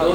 2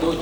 2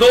2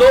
2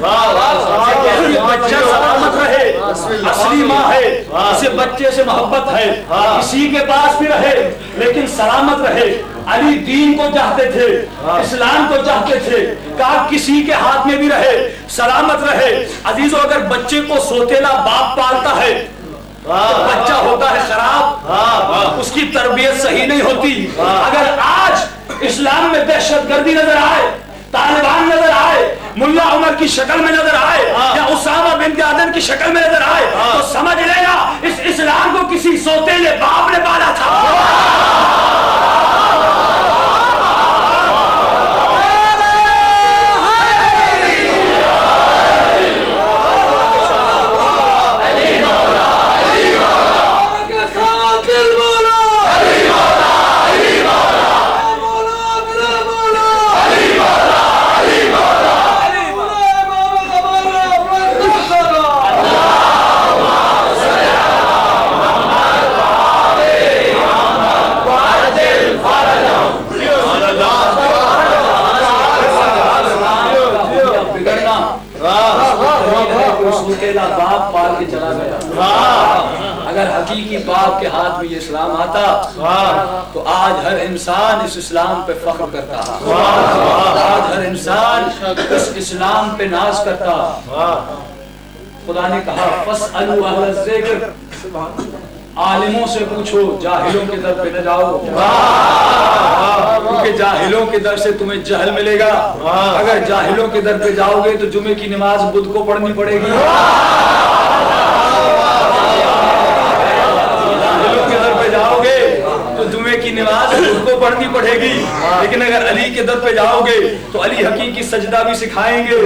بچہ سلامت رہے، اصلی ماں ہے، اسے بچے سے محبت ہے، کسی کے پاس بھی رہے لیکن سلامت رہے۔ علی دین کو چاہتے تھے، اسلام کو چاہتے تھے، کہا کسی کے ہاتھ میں بھی رہے، سلامت رہے۔ عزیزو اگر بچے کو سوتیلا باپ پالتا ہے تو بچہ ہوتا ہے خراب، اس کی تربیت صحیح نہیں ہوتی۔ اگر آج اسلام میں دہشت گردی نظر آئے، طالبان نظر آئے، ملا عمر کی شکل میں نظر آئے یا اسامہ بن لادن کی شکل میں نظر آئے تو سمجھ لینا اس اسلام کو کسی سوتیلے باپ نے پالا تھا۔ باپ پال کے چلا گیا۔ اگر حقیقی باپ کے ہاتھ میں یہ اسلام آتا تو آج ہر انسان اس اسلام پہ فخر کرتا، آج ہر انسان اس اسلام پہ ناز کرتا۔ خدا نے کہا فَاسْأَلُوا أَهْلَ الذِّكْرِ، عالموں سے پوچھو، جاہلوں کے در پہ نہ جاؤ، کیونکہ جاہلوں کے در سے تمہیں جہل ملے گا۔ اگر جاہلوں کے در پہ جاؤ گے تو جمعے کی نماز بدھ کو پڑھنی پڑے گی، جاہلوں کے در پہ جاؤ گے تو جمعے کی نماز بدھ کو پڑھنی پڑے گی۔ لیکن اگر علی کے در پہ جاؤ گے تو علی حقیقی سجدہ بھی سکھائیں گے،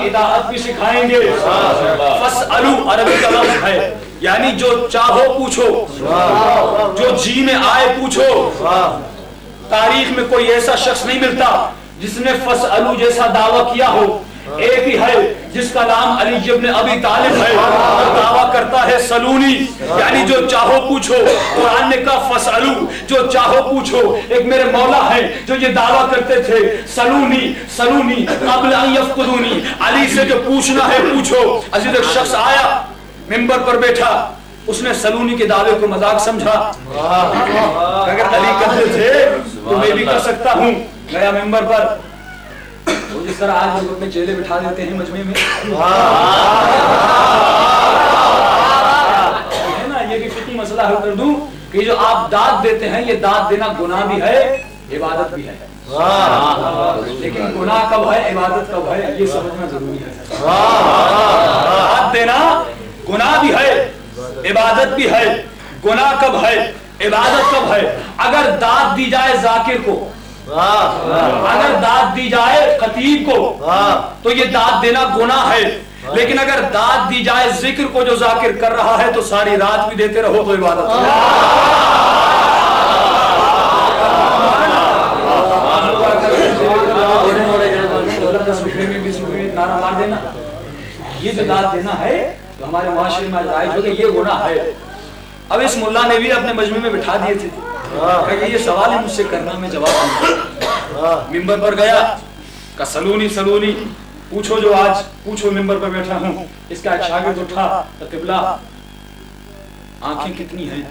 اطاعت بھی سکھائیں گے۔ فَاسْأَلُوا عربی کا لفظ ہے، یعنی جو چاہو پوچھو، جو جی میں آئے پوچھو۔ تاریخ میں کوئی ایسا شخص نہیں ملتا جس نے فَاسْأَلُوا جیسا دعویٰ کیا ہو۔ ایک ہی ہے جس کا نام علی ابن ابی طالب ہے، اور دعویٰ کرتا ہے سلونی، یعنی جو چاہو پوچھو۔ قرآن نے کہا فَاسْأَلُوا، جو چاہو پوچھو۔ ایک میرے مولا ہیں جو یہ دعویٰ کرتے تھے سلونی سلونی قبل ان یفقدونی، علی سے جو پوچھنا ہے پوچھو۔ عزیز ایک شخص آیا ممبر پر بیٹھا، اس نے سلونی کے دعوے کو مذاق سمجھا، اگر علی کرتے تھے تو میں بھی کر سکتا ہوں۔ گیا ممبر پر، جس طرح آج لوگ اپنے چہرے بٹھا دیتے ہیں مجمع میں، ہے نا، یہ بھی فقہی مسئلہ حل کر دوں کہ جو آپ داد دیتے ہیں یہ داد دینا گناہ بھی ہے عبادت بھی ہے، لیکن گناہ کب ہے عبادت کب ہے یہ سمجھنا ضروری ہے۔ داد دینا گناہ بھی ہے عبادت بھی ہے، گناہ کب ہے عبادت کب ہے؟ اگر داد دی جائے ذاکر کو، اگر داد دی جائے خطیب کو تو یہ داد دینا گناہ ہے، لیکن اگر داد دی جائے ذکر کو جو ذاکر کر رہا ہے تو ساری رات بھی دیتے رہو تو عبادت ہے۔ نعرہ مار دینا، یہ جو داد دینا ہے تو ہمارے معاشرے میں رائج ہو گئی، یہ گناہ ہے۔ اب اس ملا نے بھی اپنے مجمع میں بٹھا دیے تھے کہ یہ سوال ہے مجھ سے کرنا، میں جواب دوں۔ ممبر پر گیا کہ سلونی سلونی پوچھو، جو آج پوچھو ممبر پر بیٹھا ہوں۔ اس کا ایک شاگرد اٹھا کہ قبلہ آنکھیں کتنی ہیں؟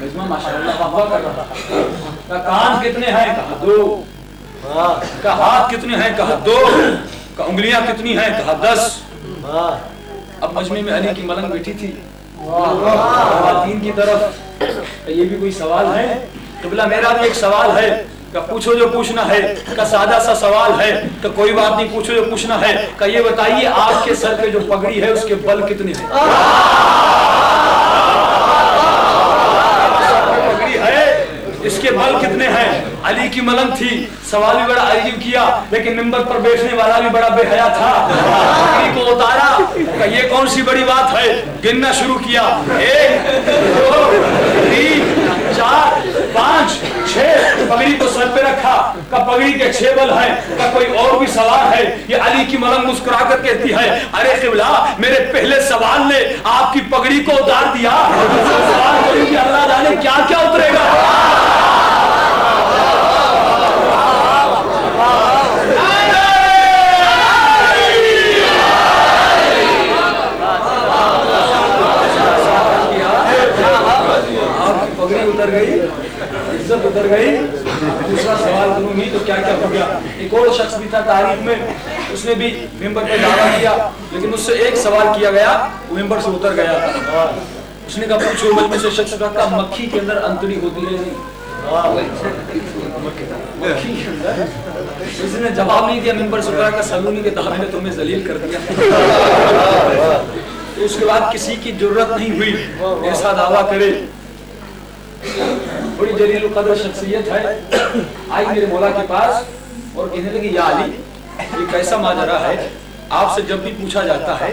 مجمع ماشاءاللہ واہ کر رہا تھا۔ کان کتنے ہیں؟ کہا دو۔ کہا ہاتھ کتنے ہیں؟ کہا دو۔ کہا انگلیاں کتنی ہیں؟ کہا 10۔ اب مجمع میں علی کی ملنگ بیٹھی تھی، خواتین کی طرف یہ بھی کوئی سوال ہے؟ قبلہ میرا بھی ایک سوال ہے کہ پوچھو جو پوچھنا ہے، کہ سادہ سا سوال ہے کہ کوئی بات نہیں، پوچھو جو پوچھنا ہے، کہ یہ بتائیے آپ کے سر پہ جو پگڑی ہے اس کے بل کتنے ہیں؟ پگڑی ہے اس کے بل کتنے ہیں؟ علی کی ملنگ تھی، سوال بھی بڑا عجیب کیا، لیکن ممبر پر بیٹھنے والا بھی بڑا بے حیا تھا۔ پگڑی کو اتارا کہ یہ کون سی بڑی بات ہے، گننا شروع کیا، 1 2 3 4 5 6، پگڑی کو سر پہ رکھا کہ پگڑی کے 6 بل ہیں، کہ کوئی اور بھی سوال ہے؟ یہ علی کی ملنگ مسکرا کر کہتی ہے ارے قبلہ میرے پہلے سوال نے آپ کی پگڑی کو اتار دیا، سوال کریں کہ اللہ جانے کیا کیا اترے گا۔ اتر گئی, عزت اتر گئی. دوسرا سوال کروں گی تو کیا کیا ہو گیا. ایک اور شخص بھی تھا تاریخ میں, اس نے بھی ممبر پہ دعویٰ کیا, لیکن اس سے ایک سوال کیا گیا, وہ ممبر سے اتر گیا. اس نے کہا پوچھو, مجھ میں سے شخص کہا مکھی کے اندر انتڑی ہوتی ہے نہیں؟ مکھی کے اندر. اس نے جواب نہیں دیا, ممبر سے کہا سلونی کے دعوے نے تمہیں ذلیل کر دیا. تو اس کے بعد کسی کی جرت نہیں ہوئی ایسا دعویٰ کرے. بڑی جلیل القدر شخصیت ہے, آئی میرے مولا کے پاس اور کہنے لگی یا علی یہ کیسا ماجرا ہے, آپ سے جب بھی پوچھا جاتا ہے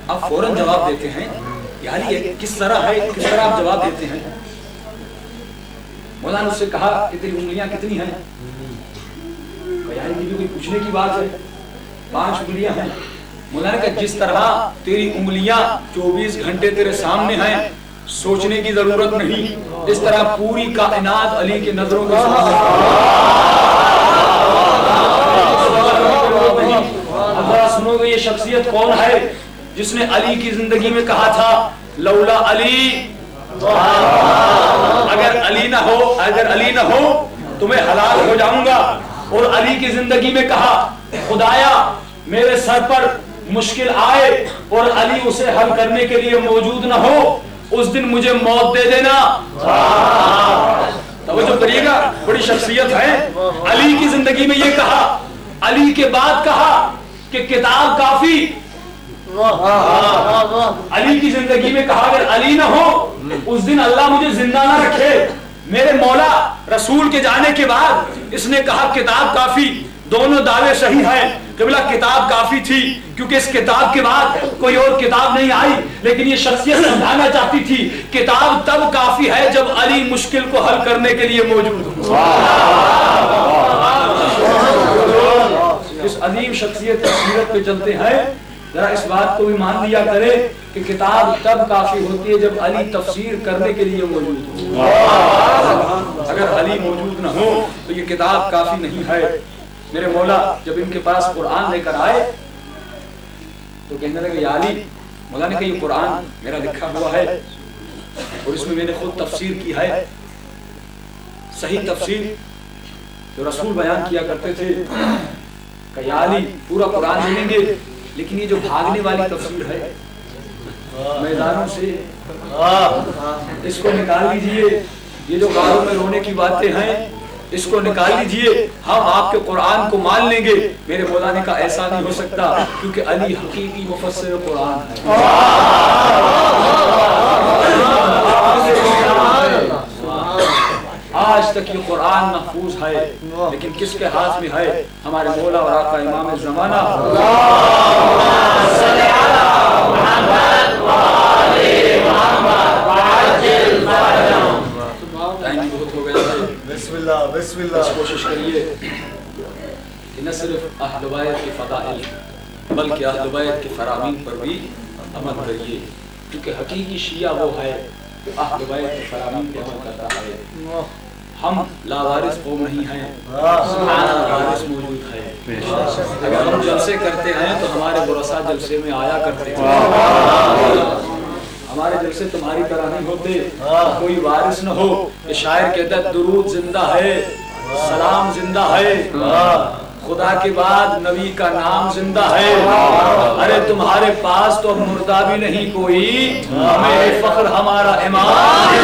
آپ فوراً جواب دیتے ہیں, یا علی یہ کس طرح ہے, کس طرح آپ جواب دیتے ہیں؟ مولا نے اس سے کہا کہ تیری انگلیاں کتنی ہیں؟ یعنی یہ بھی کوئی پوچھنے کی بات ہے, 5 انگلیاں ہیں. مولا نے کہا جس طرح تیری انگلیاں 24 گھنٹے تیرے سامنے ہیں, سوچنے کی ضرورت نہیں, اس طرح پوری کائنات علی کے نظروں کے سامنے. اب سنو گے یہ شخصیت کون ہے جس نے علی کی زندگی میں کہا تھا لولا علی, اگر علی نہ ہو تو میں ہلاک ہو جاؤں گا. اور علی کی زندگی میں کہا خدایا میرے سر پر مشکل آئے اور علی اسے حل کرنے کے لیے موجود نہ ہو, اس دن مجھے موت دے دینا. توجہ کریے گا, بڑی شخصیت ہے. علی کی زندگی میں یہ کہا, علی کے بعد کہا کہ کتاب کافی. علی کی زندگی میں کہا اگر علی نہ ہو اس دن اللہ مجھے زندہ نہ رکھے. میرے مولا رسول کے جانے کے بعد اس نے کہا کتاب کافی. دونوں دعوے صحیح ہیں. قبلہ کتاب کافی تھی کیونکہ اس کتاب کے بعد کوئی اور کتاب نہیں آئی, لیکن یہ شخصیت سمجھانا چاہتی تھی کتاب تب کافی ہے جب علی مشکل کو حل کرنے کے لیے موجود ہو. اس عظیم شخصیت کی سیرت پہ چلتے ہیں, ذرا اس بات کو بھی مان لیا کرے کہ کتاب تب کافی ہوتی ہے جب علی تفسیر کرنے کے لیے موجود ہو. اگر علی موجود نہ ہو تو یہ کتاب کافی نہیں ہے. میرے مولا جب ان کے پاس قرآن لے کر آئے تو کہنے لگے یا علی, مولا نے کہا یہ قرآن میرا لکھا ہوا ہے اور اس میں میں نے خود تفسیر کی ہے, صحیح تفسیر جو رسول بیان کیا کرتے تھے. کہ یا علی پورا قرآن لے لیں گے, لیکن یہ جو بھاگنے والی تفسیر ہے میدانوں سے اس کو نکال لیجئے. یہ جو غاروں میں رونے کی باتیں ہیں اس کو نکال لیجئے, ہم آپ کے قرآن کو مان لیں گے. میرے مولا نے کہا ایسا نہیں ہو سکتا کیونکہ علی حقیقی مفسر قرآن ہے. آج تک یہ قرآن محفوظ ہے, لیکن کس کے ہاتھ میں ہے؟ ہمارے مولا اور آقا امام زمانہ بسم اللہ. کوشش کریے کہ نہ صرف اہل بیت کے فضائل بلکہ اہل بیت کے فرامین پر بھی عمل کریے, کیونکہ حقیقی شیعہ وہ ہے کہ اہل بیت کے فرامین پر عمل کرتا ہے. ہم لاوارث قوم نہیں ہیں, وارث موجود ہے. اگر ہم جلسے کرتے ہیں تو ہمارے ورثاء جلسے میں آیا کرتے ہیں. ہمارے جلسے تمہاری طرح نہیں ہوتے, کوئی وارث نہ ہو. کہ شاعر کہتا ہے درود زندہ ہے, سلام زندہ ہے, خدا کے بعد نبی کا نام زندہ ہے. ارے تمہارے پاس تو مردہ بھی نہیں کوئی, ہمیں فخر ہمارا امام.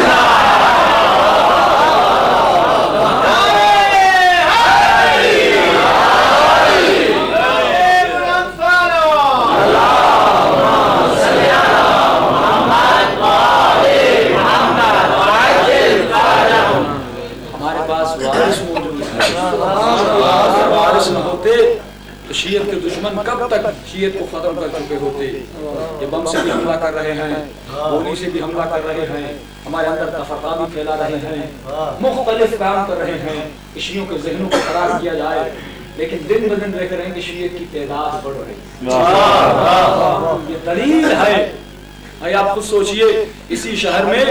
شیعت کے دشمن کب تک شیعت کو ختم کر چکے ہوتے. یہ بم سے بھی حملہ کر رہے ہیں, گولی سے بھی حملہ کر رہے ہیں, ہمارے اندر تفرقہ بھی پھیلا رہے ہیں, مختلف کام کر رہے ہیں کہ شیعوں کے ذہنوں کو خراب کیا جائے. لیکن دن بدن دیکھ رہے ہیں کہ شیعت کی تعداد بڑھ رہی ہے. یہ دلیل ہے. آپ خود سوچئے اسی شہر میں